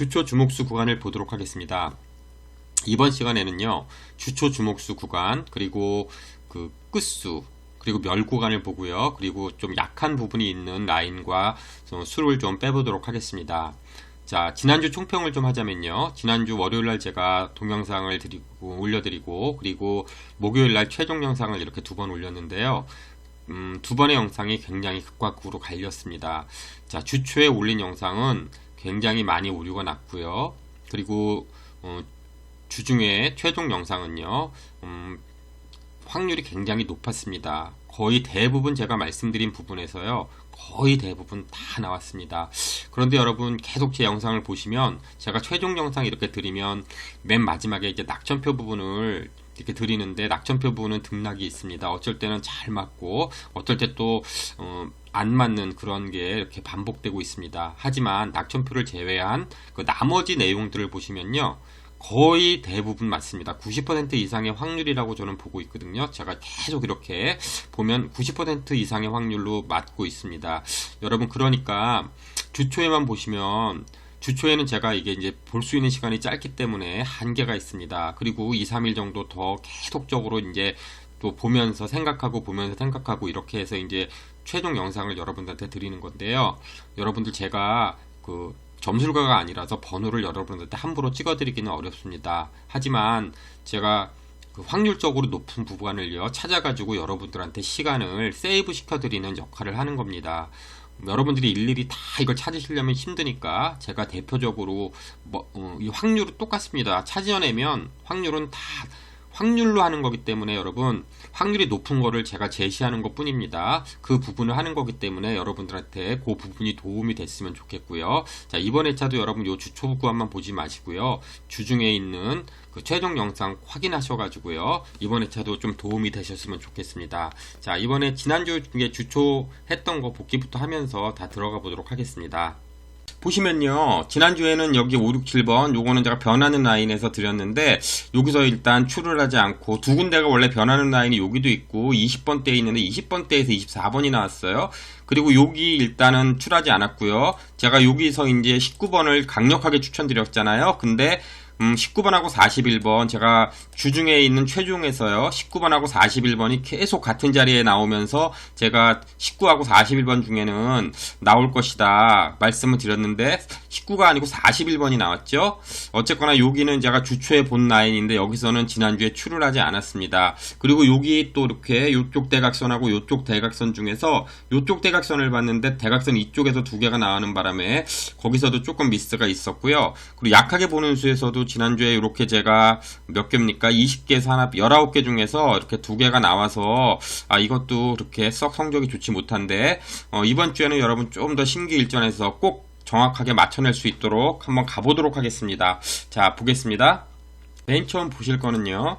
주초 주목수 구간을 보도록 하겠습니다. 이번 시간에는요, 주초 주목수 구간, 그리고 그 끝수, 그리고 멸 구간을 보고요. 그리고 좀 약한 부분이 있는 라인과 수를 좀 빼보도록 하겠습니다. 자, 지난주 총평을 좀 하자면요. 지난주 월요일날 제가 동영상을 올려드리고, 그리고 목요일날 최종 영상을 이렇게 두 번 올렸는데요. 두 번의 영상이 굉장히 극과 극으로 갈렸습니다. 자, 주초에 올린 영상은 굉장히 많이 오류가 났고요. 그리고 주중에 최종 영상은요, 확률이 굉장히 높았습니다. 거의 대부분 제가 말씀드린 부분에서요, 거의 대부분 다 나왔습니다. 그런데 여러분 계속 제 영상을 보시면 제가 최종 영상 이렇게 드리면 맨 마지막에 이제 낙천표 부분을 이렇게 드리는데 낙천표 부분은 등락이 있습니다. 어쩔 때는 잘 맞고 어쩔 때 또 안 맞는 그런 게 이렇게 반복되고 있습니다. 하지만 낙천표를 제외한 그 나머지 내용들을 보시면요, 거의 대부분 맞습니다. 90% 이상의 확률이라고 저는 보고 있거든요. 제가 계속 이렇게 보면 90% 이상의 확률로 맞고 있습니다. 여러분, 그러니까 주초에만 보시면, 주초에는 제가 이게 이제 볼 수 있는 시간이 짧기 때문에 한계가 있습니다. 그리고 2, 3일 정도 더 계속적으로 이제 또 보면서 생각하고 이렇게 해서 이제 최종 영상을 여러분들한테 드리는 건데요. 여러분들 제가 그 점술가가 아니라서 번호를 여러분들한테 함부로 찍어드리기는 어렵습니다. 하지만 제가 그 확률적으로 높은 부분을요, 찾아가지고 여러분들한테 시간을 세이브 시켜드리는 역할을 하는 겁니다. 여러분들이 일일이 다 이걸 찾으시려면 힘드니까 제가 대표적으로 이 확률은 똑같습니다. 찾아내면 확률은 다 확률로 하는 거기 때문에 여러분, 확률이 높은 거를 제가 제시하는 것 뿐입니다. 그 부분을 하는 거기 때문에 여러분들한테 그 부분이 도움이 됐으면 좋겠고요. 자, 이번 회차도 여러분 요 주초 구간만 보지 마시고요. 주중에 있는 그 최종 영상 확인하셔가지고요. 이번 회차도 좀 도움이 되셨으면 좋겠습니다. 자, 이번에 지난주 주초 했던 거 복기부터 하면서 다 들어가 보도록 하겠습니다. 보시면요, 지난주에는 여기 5, 6, 7번 요거는 제가 변하는 라인에서 드렸는데, 여기서 일단 출을 하지 않고 두 군데가 원래 변하는 라인이 여기도 있고 20번대에 있는데 20번대에서 24번이 나왔어요. 그리고 여기 일단은 출하지 않았고요. 제가 여기서 이제 19번을 강력하게 추천드렸잖아요. 근데 19번하고 41번, 제가 주중에 있는 최종에서요, 19번하고 41번이 계속 같은 자리에 나오면서 제가 19하고 41번 중에는 나올 것이다 말씀을 드렸는데 19가 아니고 41번이 나왔죠. 어쨌거나 여기는 제가 주초에 본 라인인데 여기서는 지난주에 출을 하지 않았습니다. 그리고 여기 또 이렇게 요쪽 대각선하고 요쪽 대각선 중에서 요쪽 대각선을 봤는데 대각선 이쪽에서 두 개가 나오는 바람에 거기서도 조금 미스가 있었고요. 그리고 약하게 보는 수에서도 지난주에 이렇게 제가 몇 개입니까? 20개에서 하나 19개 중에서 이렇게 두 개가 나와서 이것도 이렇게 썩 성적이 좋지 못한데 이번 주에는 여러분 좀 더 심기일전해서 꼭 정확하게 맞춰낼 수 있도록 한번 가보도록 하겠습니다. 자, 보겠습니다. 맨 처음 보실 거는요,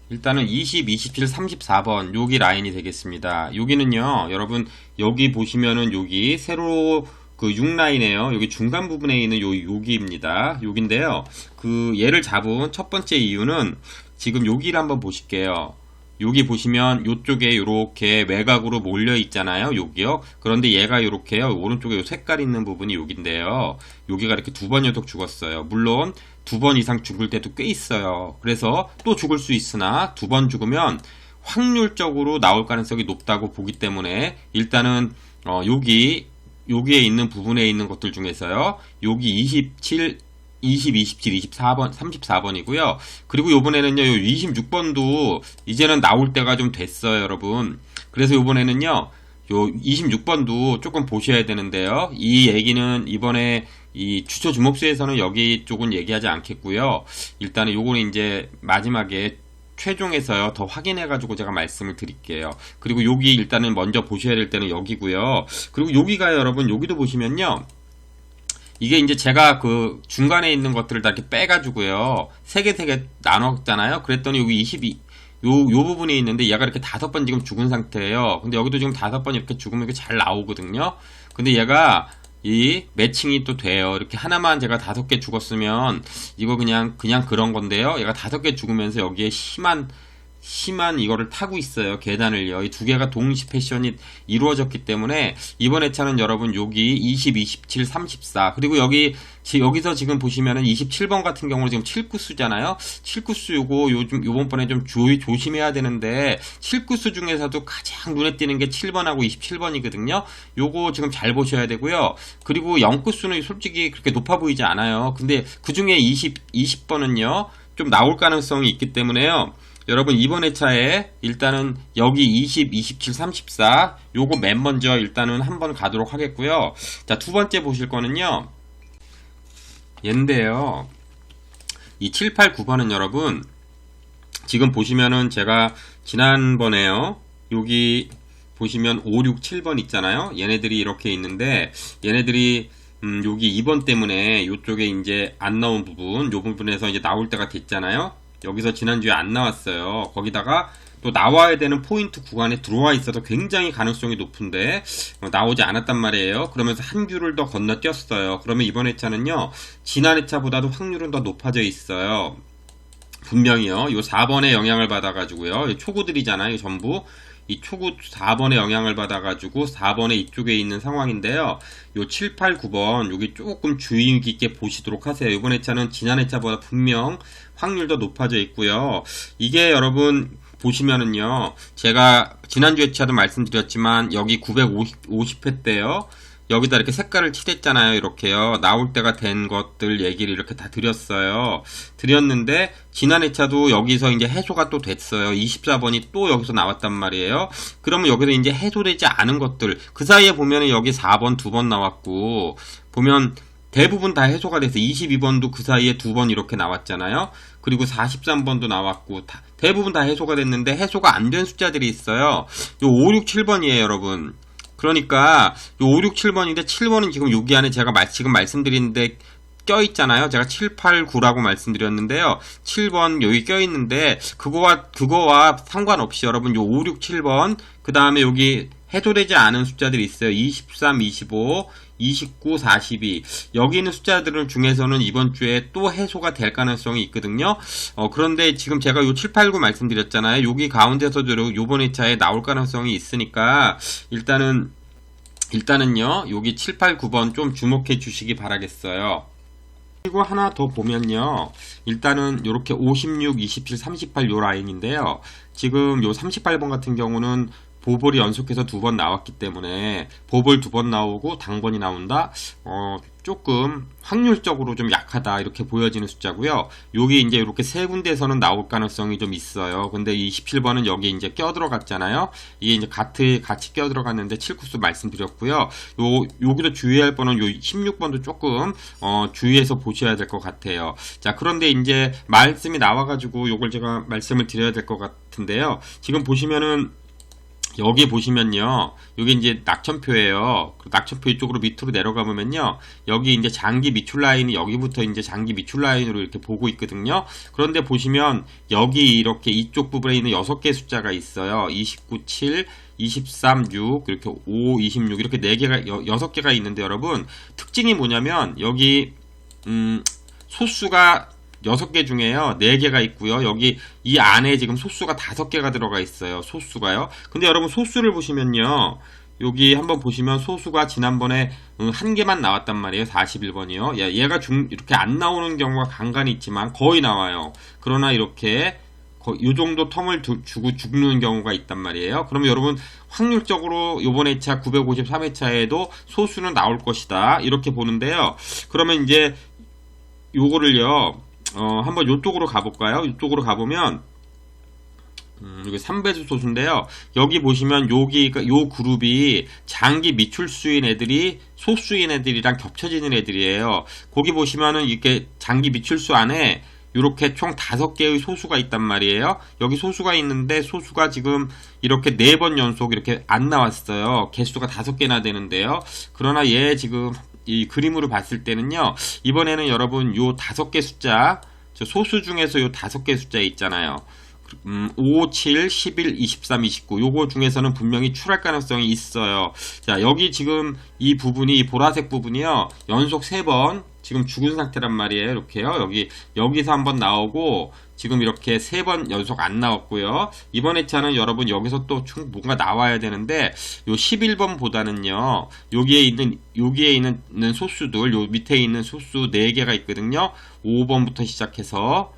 일단은 20, 27, 34번 여기 라인이 되겠습니다. 여기는요, 여러분 여기 보시면은 여기 세로 그 6라인에요. 여기 중간 부분에 있는 여기입니다. 여기인데요. 그 얘를 잡은 첫 번째 이유는 지금 여기를 한번 보실게요. 여기 보시면 요쪽에 이렇게 외곽으로 몰려 있잖아요. 여기요. 그런데 얘가 이렇게요. 오른쪽에 요 색깔 있는 부분이 여기인데요. 여기가 이렇게 두 번 연속 죽었어요. 물론 두 번 이상 죽을 때도 꽤 있어요. 그래서 또 죽을 수 있으나 두 번 죽으면 확률적으로 나올 가능성이 높다고 보기 때문에 일단은 여기에 있는 부분에 있는 것들 중에서요, 여기 27, 27, 24번, 34번이고요. 그리고 요번에는요, 요 26번도 이제는 나올 때가 좀 됐어요, 여러분. 그래서 요번에는요, 요 26번도 조금 보셔야 되는데요. 이 얘기는 이번에 이 주초 주목수에서는 여기 쪽은 얘기하지 않겠고요. 일단은 요거는 이제 마지막에 최종에서요, 더 확인해가지고 제가 말씀을 드릴게요. 그리고 여기 일단은 먼저 보셔야 될 때는 여기고요. 그리고 여기가 여러분, 여기도 보시면요, 이게 이제 제가 그 중간에 있는 것들을 다 이렇게 빼가지고요, 세 개 나눴잖아요. 그랬더니 여기 22, 요 부분이 있는데 얘가 이렇게 5번 지금 죽은 상태예요. 근데 여기도 지금 5번 이렇게 죽으면 이렇게 잘 나오거든요. 근데 얘가 이 매칭이 또 돼요. 이렇게 하나만 제가 5개 죽었으면 이거 그냥 그런 건데요. 얘가 5개 죽으면서 여기에 심한 심한 이거를 타고 있어요. 계단을요. 이 두 개가 동시 패션이 이루어졌기 때문에 이번 회차는 여러분 여기 20, 27, 34 그리고 여기서 지금 보시면은 27번 같은 경우는 지금 7구수잖아요. 7구수 요번번에 좀 조심해야 되는데 7구수 중에서도 가장 눈에 띄는 게 7번하고 27번이거든요. 요거 지금 잘 보셔야 되고요. 그리고 0구수는 솔직히 그렇게 높아 보이지 않아요. 근데 그 중에 20번은요. 좀 나올 가능성이 있기 때문에요. 여러분 이번 회차에 일단은 여기 20, 27, 34 요거 맨 먼저 일단은 한번 가도록 하겠고요. 자, 두 번째 보실 거는요. 얘인데요. 이 7, 8, 9번은 여러분 지금 보시면은 제가 지난번에요. 여기 보시면 5, 6, 7번 있잖아요. 얘네들이 이렇게 있는데 얘네들이 여기 2번 때문에 요쪽에 이제 안 나온 부분, 요 부분에서 이제 나올 때가 됐잖아요. 여기서 지난주에 안 나왔어요. 거기다가 또 나와야 되는 포인트 구간에 들어와 있어서 굉장히 가능성이 높은데 나오지 않았단 말이에요. 그러면서 한 큐를 더 건너뛰었어요. 그러면 이번 회차는요. 지난 회차보다도 확률은 더 높아져 있어요. 분명히요. 요 4번에 영향을 받아가지고요. 초구들이잖아요. 전부. 이 초구 4번에 영향을 받아가지고 4번에 이쪽에 있는 상황인데요. 요 7, 8, 9번 여기 조금 주의 깊게 보시도록 하세요. 이번 회차는 지난 회차보다 분명 확률 더 높아져 있고요. 이게 여러분 보시면은요. 제가 지난주 회차도 말씀드렸지만 여기 950회 때요. 여기다 이렇게 색깔을 칠했잖아요. 이렇게요. 나올 때가 된 것들 얘기를 이렇게 다 드렸는데 지난 회차도 여기서 이제 해소가 또 됐어요. 24번이 또 여기서 나왔단 말이에요. 그러면 여기서 이제 해소되지 않은 것들 그 사이에 보면은 여기 4번 2번 나왔고 보면 대부분 다 해소가 돼서 22번도 그 사이에 2번 이렇게 나왔잖아요. 그리고 43번도 나왔고 대부분 다 해소가 됐는데 해소가 안 된 숫자들이 있어요. 요 5, 6, 7번이에요, 여러분. 그러니까 요 5, 6, 7번인데 7번은 지금 여기 안에 제가 지금 말씀드리는데 껴있잖아요. 제가 7, 8, 9라고 말씀드렸는데요. 7번 여기 껴있는데 그거와 상관없이 여러분 요 5, 6, 7번 그 다음에 여기 해소되지 않은 숫자들이 있어요. 23, 25, 29, 42 여기 있는 숫자들 중에서는 이번 주에 또 해소가 될 가능성이 있거든요. 그런데 지금 제가 요 7, 8, 9 말씀드렸잖아요. 여기 가운데서도 요번 회차에 나올 가능성이 있으니까 일단은요. 여기 7, 8, 9번 좀 주목해 주시기 바라겠어요. 그리고 하나 더 보면요. 일단은 요렇게 56, 27, 38 요 라인인데요. 지금 요 38번 같은 경우는 보볼이 연속해서 2번 나왔기 때문에 보볼 2번 나오고 당번이 나온다. 조금 확률적으로 좀 약하다 이렇게 보여지는 숫자고요. 여기 이제 이렇게 세 군데에서는 나올 가능성이 좀 있어요. 근데 이 17번은 여기 이제 껴들어갔잖아요. 이게 이제 같이 껴들어갔는데 7구수 말씀드렸고요. 여기도 주의할 번은 요 16번도 조금 주의해서 보셔야 될 것 같아요. 자, 그런데 이제 말씀이 나와가지고 요걸 제가 말씀을 드려야 될 것 같은데요. 지금 보시면은 여기 보시면요. 여기 이제 낙천표예요. 낙천표 이쪽으로 밑으로 내려가 보면요. 여기 이제 장기 미출 라인이 여기부터 이제 장기 미출 라인으로 이렇게 보고 있거든요. 그런데 보시면 여기 이렇게 이쪽 부분에 있는 6개 숫자가 있어요. 29, 7, 23, 6, 이렇게 5, 26 이렇게 4개가 6개가 있는데 여러분 특징이 뭐냐면 여기 소수가 6개 중에요. 4개가 있고요. 여기 이 안에 지금 소수가 5개가 들어가 있어요. 소수가요. 근데 여러분 소수를 보시면요. 여기 한번 보시면 소수가 지난번에 1개만 나왔단 말이에요. 41번이요. 얘가 이렇게 안 나오는 경우가 간간히 있지만 거의 나와요. 그러나 이렇게 이 정도 텀을 주고 죽는 경우가 있단 말이에요. 그러면 여러분 확률적으로 이번 회차 953회차에도 소수는 나올 것이다. 이렇게 보는데요. 그러면 이제 요거를요. 한번 요쪽으로 가볼까요? 요쪽으로 가보면 여기 3배수 소수인데요. 여기 보시면 요 그룹이 장기 미출수인 애들이 소수인 애들이랑 겹쳐지는 애들이에요. 거기 보시면은 이렇게 장기 미출수 안에 이렇게 총 5개의 소수가 있단 말이에요. 여기 소수가 있는데 소수가 지금 이렇게 4번 연속 이렇게 안 나왔어요. 개수가 5개나 되는데요. 그러나 얘 지금 이 그림으로 봤을 때는요. 이번에는 여러분 요 5개 숫자 소수 중에서 요 5개 숫자 있잖아요. 5, 7, 11, 23, 29 요거 중에서는 분명히 출할 가능성이 있어요. 자, 여기 지금 이 부분이 이 보라색 부분이요. 연속 3번 지금 죽은 상태란 말이에요. 이렇게요. 여기서 한번 나오고 지금 이렇게 3번 연속 안 나왔고요. 이번 회차는 여러분 여기서 또 뭔가 나와야 되는데 요 11번보다는요. 여기에 있는 소수들, 요 밑에 있는 소수 4개가 있거든요. 5번부터 시작해서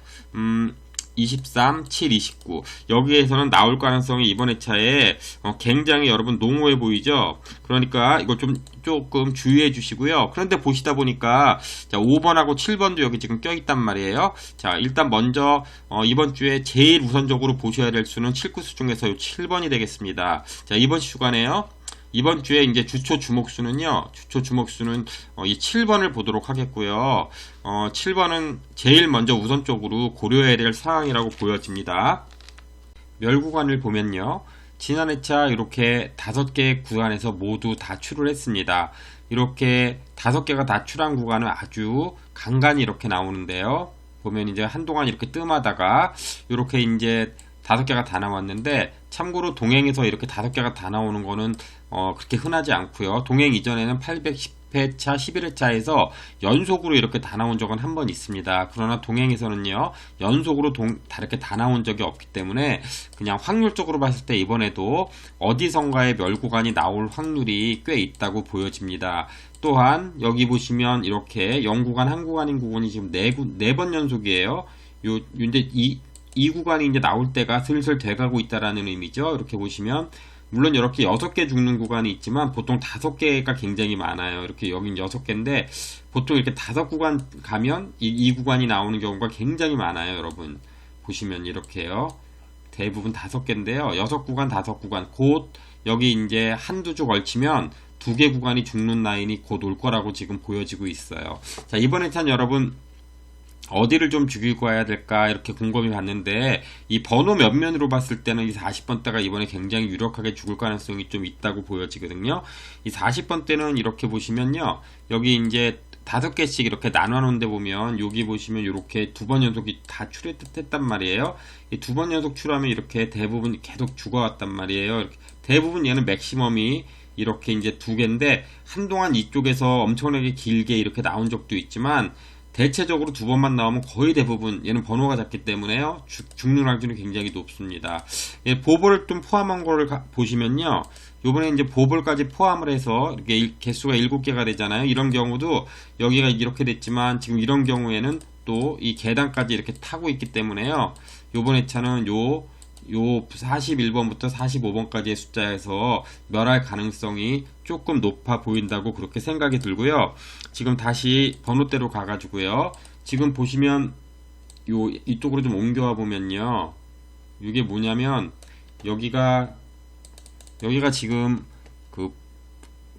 23, 7, 29 여기에서는 나올 가능성이 이번 회차에 굉장히 여러분 농후해 보이죠. 그러니까 이걸 조금 주의해 주시고요. 그런데 보시다 보니까 자, 5번하고 7번도 여기 지금 껴있단 말이에요. 자, 일단 먼저 이번 주에 제일 우선적으로 보셔야 될 수는 7구수 중에서 7번이 되겠습니다. 자, 이번 주간에요. 이번 주에 이제 주초 주목수는요, 이 7번을 보도록 하겠고요. 7번은 제일 먼저 우선적으로 고려해야 될 상황이라고 보여집니다. 멸구간을 보면요, 지난 회차 이렇게 5개 구간에서 모두 다 출을 했습니다. 이렇게 5개가 다 출한 구간은 아주 간간히 이렇게 나오는데요. 보면 이제 한동안 이렇게 뜸하다가 이렇게 이제 5개가 다 나왔는데, 참고로 동행에서 이렇게 5개가 다 나오는 거는 그렇게 흔하지 않고요. 동행 이전에는 810회차, 11회차에서 연속으로 이렇게 다 나온 적은 한 번 있습니다. 그러나 동행에서는요, 연속으로 다 이렇게 다 나온 적이 없기 때문에 그냥 확률적으로 봤을 때 이번에도 어디선가의 멸구간이 나올 확률이 꽤 있다고 보여집니다. 또한 여기 보시면 이렇게 0구간, 1구간인 구간이 지금 4번 연속이에요. 이제 이 구간이 이제 나올 때가 슬슬 돼가고 있다라는 의미죠. 이렇게 보시면 물론 이렇게 6개 죽는 구간이 있지만 보통 5개가 굉장히 많아요. 이렇게 여긴 6개인데 보통 이렇게 5구간 가면 이 구간이 나오는 경우가 굉장히 많아요. 여러분 보시면 이렇게요. 대부분 5개인데요. 6구간, 5구간 곧 여기 이제 한두 주 걸치면 2개 구간이 죽는 라인이 곧 올 거라고 지금 보여지고 있어요. 자, 이번에 참 여러분 어디를 좀 죽이고 와야 될까 이렇게 곰곰이 봤는데, 이 번호 몇면으로 봤을 때는 이 40번대가 이번에 굉장히 유력하게 죽을 가능성이 좀 있다고 보여지거든요. 이 40번대는 이렇게 보시면요, 여기 이제 5개씩 이렇게 나눠 놓은 데 보면 여기 보시면 이렇게 2번 연속이 다 출했단 말이에요. 이 2번 연속 출하면 이렇게 대부분 계속 죽어왔단 말이에요. 이렇게 대부분 얘는 맥시멈이 이렇게 이제 2개인데 한동안 이쪽에서 엄청나게 길게 이렇게 나온 적도 있지만 대체적으로 2번만 나오면 거의 대부분 얘는 번호가 작기 때문에요, 죽는 확률이 굉장히 높습니다. 예, 보볼을 좀 포함한 거를 보시면요, 요번에 이제 보볼까지 포함을 해서 이렇게 개수가 7개가 되잖아요. 이런 경우도 여기가 이렇게 됐지만 지금 이런 경우에는 또 이 계단까지 이렇게 타고 있기 때문에요, 요번 회차는 요 41번부터 45번까지의 숫자에서 멸할 가능성이 조금 높아 보인다고 그렇게 생각이 들고요. 지금 다시 번호대로 가가지고요. 지금 보시면 이쪽으로 좀 옮겨와 보면요. 이게 뭐냐면 여기가 지금 그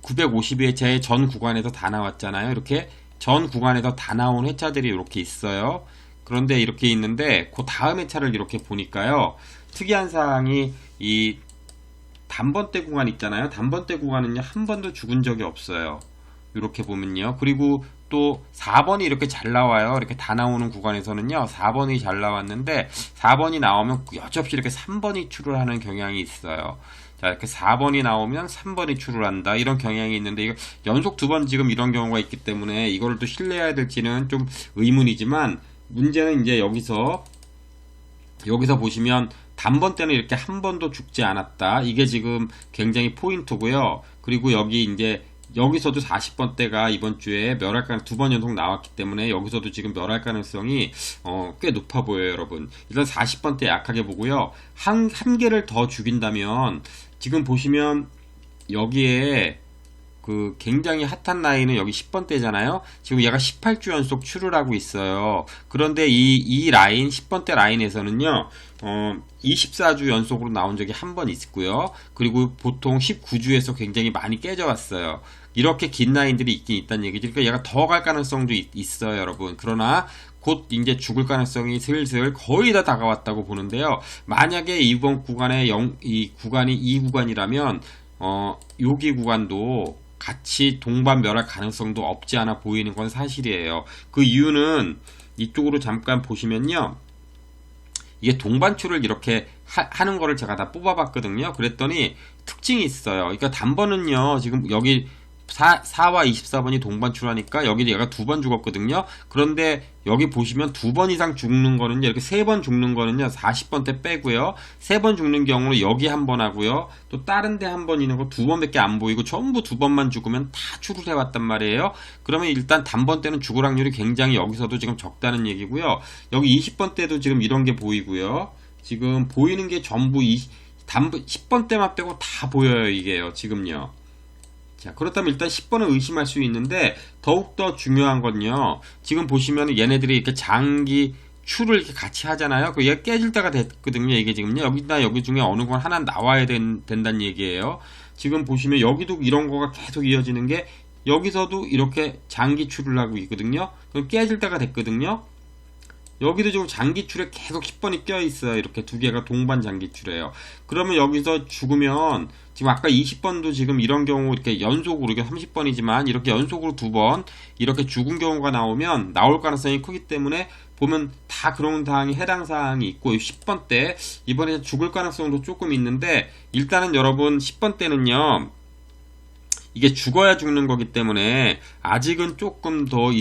952회차의 전 구간에서 다 나왔잖아요. 이렇게 전 구간에서 다 나온 회차들이 이렇게 있어요. 그런데 이렇게 있는데 그 다음 회차를 이렇게 보니까요, 특이한 사항이 이 단번대 구간 있잖아요. 단번대 구간은요, 한 번도 죽은 적이 없어요. 이렇게 보면요. 그리고 또 4번이 이렇게 잘 나와요. 이렇게 다 나오는 구간에서는요, 4번이 잘 나왔는데 4번이 나오면 여지없이 이렇게 3번이 출을 하는 경향이 있어요. 자, 이렇게 4번이 나오면 3번이 출을 한다, 이런 경향이 있는데, 이거 연속 2번 지금 이런 경우가 있기 때문에 이거를 또 신뢰해야 될지는 좀 의문이지만, 문제는 이제 여기서 보시면 단번 때는 이렇게 한 번도 죽지 않았다. 이게 지금 굉장히 포인트고요. 그리고 여기 이제 여기서도 40번대가 이번 주에 멸할 가능성 2번 연속 나왔기 때문에 여기서도 지금 멸할 가능성이 꽤 높아 보여요, 여러분. 일단 40번대 약하게 보고요. 한 개를 더 죽인다면, 지금 보시면 여기에 그 굉장히 핫한 라인은 여기 10번대잖아요. 지금 얘가 18주 연속 출을 하고 있어요. 그런데 이 라인, 10번대 라인에서는요, 24주 연속으로 나온 적이 한 번 있고요. 그리고 보통 19주에서 굉장히 많이 깨져왔어요. 이렇게 긴 라인들이 있긴 있다는 얘기죠. 그러니까 얘가 더 갈 가능성도 있어요, 여러분. 그러나 곧 이제 죽을 가능성이 슬슬 거의 다 다가왔다고 보는데요. 만약에 이번 구간에 이 구간이 2구간이라면 여기 구간도 같이 동반 멸할 가능성도 없지 않아 보이는 건 사실이에요. 그 이유는 이쪽으로 잠깐 보시면요, 이게 동반출을 이렇게 하는 거를 제가 다 뽑아봤거든요. 그랬더니 특징이 있어요. 그러니까 단번은요, 지금 여기 4와 24번이 동반 출하니까 여기 얘가 2번 죽었거든요. 그런데 여기 보시면 2번 이상 죽는 거는요, 이렇게 3번 죽는 거는요 40번 때 빼고요, 3번 죽는 경우로 여기 한 번 하고요, 또 다른 데 한 번 있는 거 2번밖에 안 보이고 전부 2번만 죽으면 다 출을 해왔단 말이에요. 그러면 일단 단번 때는 죽을 확률이 굉장히 여기서도 지금 적다는 얘기고요. 여기 20번 때도 지금 이런 게 보이고요. 지금 보이는 게 전부 10번 때만 빼고 다 보여요, 이게요, 지금요. 자, 그렇다면 일단 10번은 의심할 수 있는데, 더욱더 중요한 건요, 지금 보시면 얘네들이 이렇게 장기 추를 이렇게 같이 하잖아요. 그 얘가 깨질 때가 됐거든요. 이게 지금요, 여기나 여기 중에 어느 건 하나 나와야 된다는 얘기예요. 지금 보시면 여기도 이런 거가 계속 이어지는 게, 여기서도 이렇게 장기 추를 하고 있거든요. 그럼 깨질 때가 됐거든요. 여기도 지금 장기출에 계속 10번이 껴있어요. 이렇게 두 개가 동반 장기출이에요. 그러면 여기서 죽으면, 지금 아까 20번도 지금 이런 경우 이렇게 연속으로, 이게 30번이지만 이렇게 연속으로 2번 이렇게 죽은 경우가 나오면 나올 가능성이 크기 때문에, 보면 다 그런 사항이, 해당 사항이 있고, 10번 때 이번에 죽을 가능성도 조금 있는데, 일단은 여러분 10번 때는요, 이게 죽어야 죽는 거기 때문에 아직은 조금 더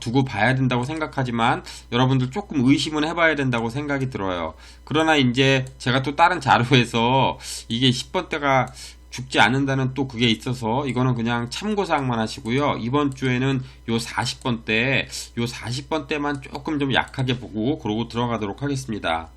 두고 봐야 된다고 생각하지만, 여러분들 조금 의심은 해봐야 된다고 생각이 들어요. 그러나 이제 제가 또 다른 자료에서 이게 10번 때가 죽지 않는다는 또 그게 있어서, 이거는 그냥 참고사항만 하시고요. 이번 주에는 요 40번 때만 조금 좀 약하게 보고 그러고 들어가도록 하겠습니다.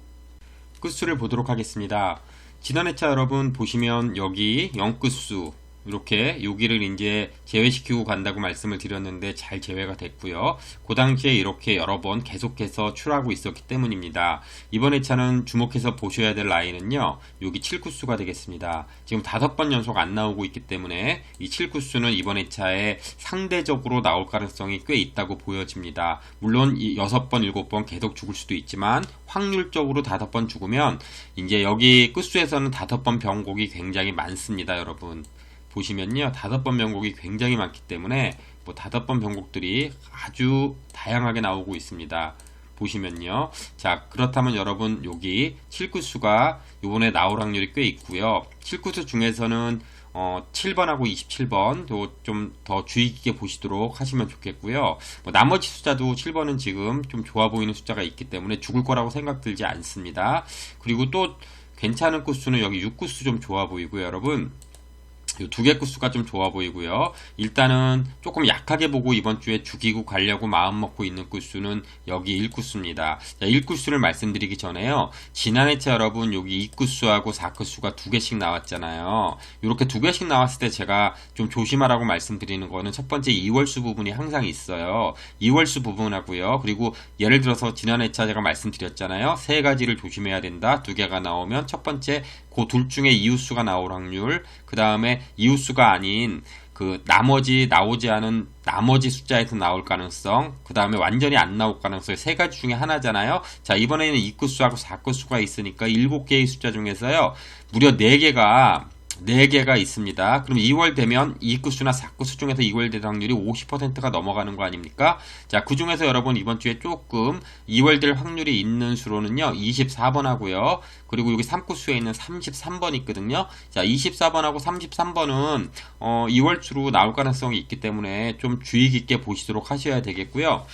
끝수를 보도록 하겠습니다. 지난 회차 여러분 보시면 여기 0끝수 이렇게 여기를 이제 제외시키고 간다고 말씀을 드렸는데 잘 제외가 됐고요. 그 당시에 이렇게 여러 번 계속해서 출하고 있었기 때문입니다. 이번 회차는 주목해서 보셔야 될 라인은요, 여기 7구수가 되겠습니다. 지금 5번 연속 안 나오고 있기 때문에 이 7구수는 이번 회차에 상대적으로 나올 가능성이 꽤 있다고 보여집니다. 물론 이 6번, 7번 계속 죽을 수도 있지만 확률적으로 5번 죽으면, 이제 여기 끝수에서는 5번 변곡이 굉장히 많습니다, 여러분. 보시면요, 5번 변곡이 굉장히 많기 때문에 5번 변곡들이 아주 다양하게 나오고 있습니다. 보시면요. 자, 그렇다면 여러분 여기 7구수가 요번에 나올 확률이 꽤 있고요. 7구수 중에서는 7번하고 27번 좀 더 주의 깊게 보시도록 하시면 좋겠고요. 나머지 숫자도 7번은 지금 좀 좋아 보이는 숫자가 있기 때문에 죽을 거라고 생각 들지 않습니다. 그리고 또 괜찮은 구수는 여기 6구수 좀 좋아 보이고요, 여러분. 이 두 개 구수가 좀 좋아 보이고요. 일단은 조금 약하게 보고 이번 주에 죽이고 가려고 마음 먹고 있는 구수는 여기 1구수입니다. 자, 1구수를 말씀드리기 전에요, 지난 회차 여러분 여기 2구수하고 4구수가 2개씩 나왔잖아요. 이렇게 2개씩 나왔을 때 제가 좀 조심하라고 말씀드리는 거는, 첫 번째 2월수 부분이 항상 있어요. 2월수 부분하고요. 그리고 예를 들어서 지난 회차 제가 말씀드렸잖아요. 3가지를 조심해야 된다. 2개가 나오면 첫 번째 그 둘 중에 이웃수가 나올 확률, 그 다음에 이웃수가 아닌 그 나머지 나오지 않은 나머지 숫자에서 나올 가능성, 그 다음에 완전히 안 나올 가능성, 3가지 중에 하나잖아요. 자, 이번에는 2구수하고 4구수가 있으니까 7개의 숫자 중에서요, 무려 4개가 있습니다. 그럼 2월 되면 2구수나 4구수 중에서 2월 될 확률이 50%가 넘어가는 거 아닙니까? 자, 그 중에서 여러분 이번 주에 조금 2월 될 확률이 있는 수로는요, 24번 하고요. 그리고 여기 3구수에 있는 33번 있거든요. 자, 24번하고 33번은 2월 수로 나올 가능성이 있기 때문에 좀 주의 깊게 보시도록 하셔야 되겠고요.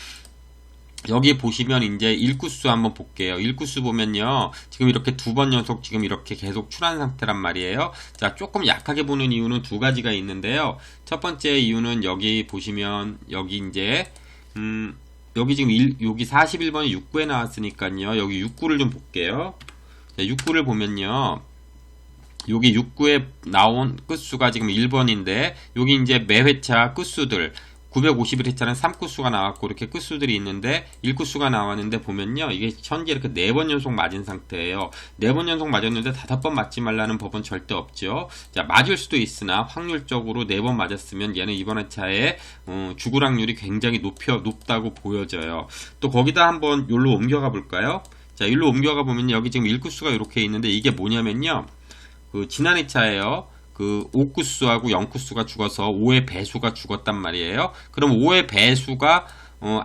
여기 보시면 이제 1구수 한번 볼게요. 1구수 보면요, 지금 이렇게 2번 연속 지금 이렇게 계속 출한 상태란 말이에요. 자, 조금 약하게 보는 이유는 2가지가 있는데요. 첫 번째 이유는 여기 보시면 여기 이제 여기 지금 여기 41번이 6구에 나왔으니까요. 여기 6구를 좀 볼게요. 자, 6구를 보면요, 여기 6구에 나온 끝수가 지금 1번인데, 여기 이제 매 회차 끝수들 951회차는 3구수가 나왔고 이렇게 끝수들이 있는데, 1구수가 나왔는데 보면요, 이게 현재 이렇게 4번 연속 맞은 상태예요. 4번 연속 맞았는데 5번 맞지 말라는 법은 절대 없죠. 자, 맞을 수도 있으나 확률적으로 4번 맞았으면 얘는 이번 회차에 죽을 확률이 굉장히 높다고 보여져요. 또 거기다 한번 여기로 옮겨가 볼까요? 자, 여기로 옮겨가 보면 여기 지금 1구수가 이렇게 있는데, 이게 뭐냐면요, 그 지난 회차에요, 그 5구수하고 0구수가 죽어서 5의 배수가 죽었단 말이에요. 그럼 5의 배수가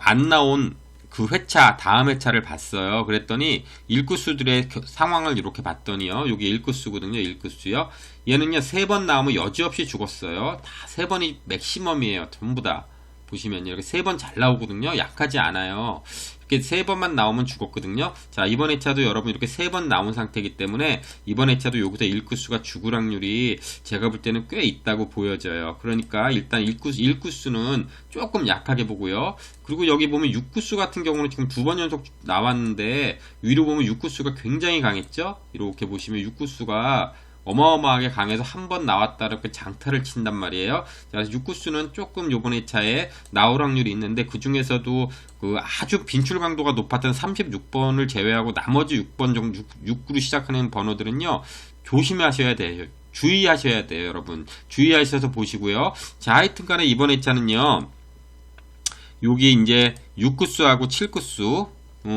안 나온 그 회차, 다음 회차를 봤어요. 그랬더니 일구수들의 상황을 이렇게 봤더니요. 여기 일구수거든요. 일구수요. 얘는요, 3번 나오면 여지없이 죽었어요. 다 3번이 맥시멈이에요. 전부 다. 보시면요. 이렇게 3번 잘 나오거든요. 약하지 않아요. 이렇게 3번만 나오면 죽었거든요. 자, 이번 회차도 여러분 이렇게 3번 나온 상태이기 때문에 이번 회차도 여기서 일구수가 죽을 확률이 제가 볼 때는 꽤 있다고 보여져요. 그러니까 일단 일구수는 조금 약하게 보고요. 그리고 여기 보면 6구수 같은 경우는 지금 2번 연속 나왔는데 위로 보면 6구수가 굉장히 강했죠? 이렇게 보시면 6구수가 어마어마하게 강해서 한 번 나왔다 이렇게 장타를 친단 말이에요. 그래서 6구수는 조금 요번 회차에 나올 확률이 있는데 그 중에서도 그 아주 빈출 강도가 높았던 36번을 제외하고 나머지 6번 정도 6구로 시작하는 번호들은요. 조심하셔야 돼요. 주의하셔야 돼요, 여러분. 주의하셔서 보시고요. 자, 하여튼간에 이번 회차는요. 여기 이제 6구수하고 7구수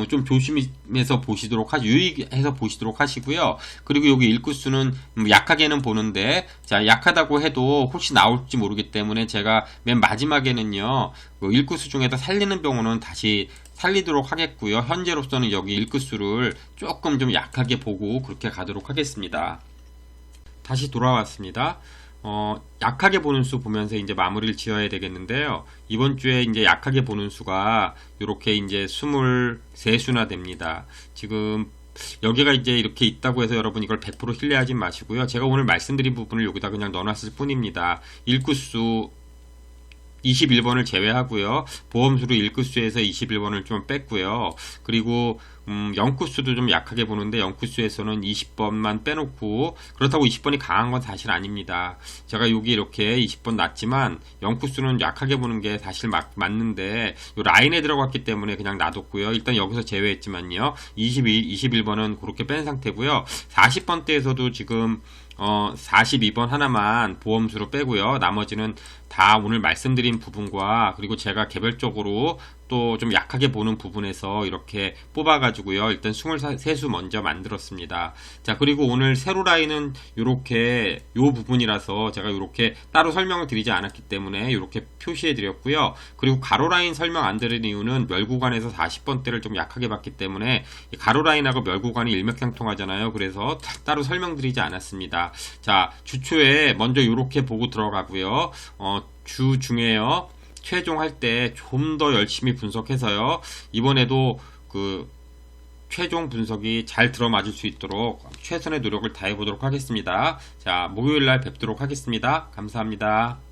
좀 조심해서 보시도록 유의해서 보시도록 하시고요. 그리고 여기 1구수는 약하게는 보는데, 자, 약하다고 해도 혹시 나올지 모르기 때문에 제가 맨 마지막에는요, 1구수 중에서 살리는 병원은 다시 살리도록 하겠고요. 현재로서는 여기 1구수를 조금 좀 약하게 보고 그렇게 가도록 하겠습니다. 다시 돌아왔습니다. 약하게 보는 수 보면서 이제 마무리를 지어야 되겠는데요. 이번 주에 이제 약하게 보는 수가 이렇게 이제 23수나 됩니다. 지금 여기가 이제 이렇게 있다고 해서 여러분 이걸 100% 신뢰하지 마시고요. 제가 오늘 말씀드린 부분을 여기다 그냥 넣어놨을 뿐입니다. 1구수 21번을 제외하고요. 보험수로 1구수에서 21번을 좀 뺐고요. 그리고 0구수도 좀 약하게 보는데 0구수에서는 20번만 빼놓고 그렇다고 20번이 강한 건 사실 아닙니다. 제가 여기 이렇게 20번 놨지만 0구수는 약하게 보는 게 사실 맞는데 요 라인에 들어갔기 때문에 그냥 놔뒀고요. 일단 여기서 제외했지만요. 21번은 그렇게 뺀 상태고요. 40번대에서도 지금 42번 하나만 보험수로 빼고요. 나머지는 다 오늘 말씀드린 부분과 그리고 제가 개별적으로 또 좀 약하게 보는 부분에서 이렇게 뽑아가지고요. 일단 23수 먼저 만들었습니다. 자, 그리고 오늘 세로 라인은 이렇게 요 부분이라서 제가 이렇게 따로 설명을 드리지 않았기 때문에 이렇게 표시해 드렸고요. 그리고 가로 라인 설명 안 드린 이유는 멸구간에서 40번대를 좀 약하게 봤기 때문에 가로 라인하고 멸구간이 일맥상통하잖아요. 그래서 따로 설명드리지 않았습니다. 자, 주초에 먼저 이렇게 보고 들어가고요. 주 중에요. 최종할 때 좀 더 열심히 분석해서요. 이번에도 그 최종 분석이 잘 들어맞을 수 있도록 최선의 노력을 다해 보도록 하겠습니다. 자, 목요일 날 뵙도록 하겠습니다. 감사합니다.